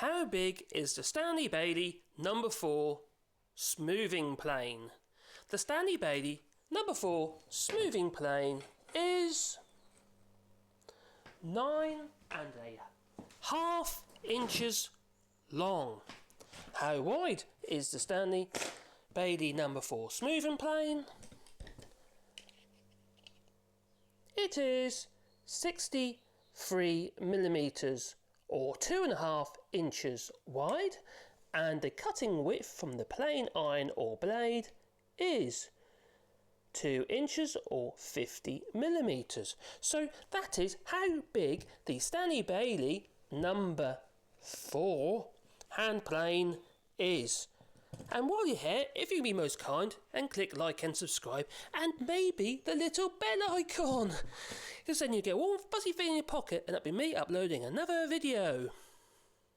How big is the Stanley Bailey No4 smoothing plane? The Stanley Bailey No4 smoothing plane is 9.5 inches long. How wide is the Stanley Bailey No4 smoothing plane? It is 63 millimeters or 2.5 inches wide, and the cutting width from the plane iron or blade is 2 inches or 50 millimeters. So that is how big the Stanley Bailey No4 hand plane is. And while you're here, if you can be most kind and click like and subscribe, and maybe the little bell icon, because then you get a warm fuzzy feeling in your pocket, and that'll be me uploading another video.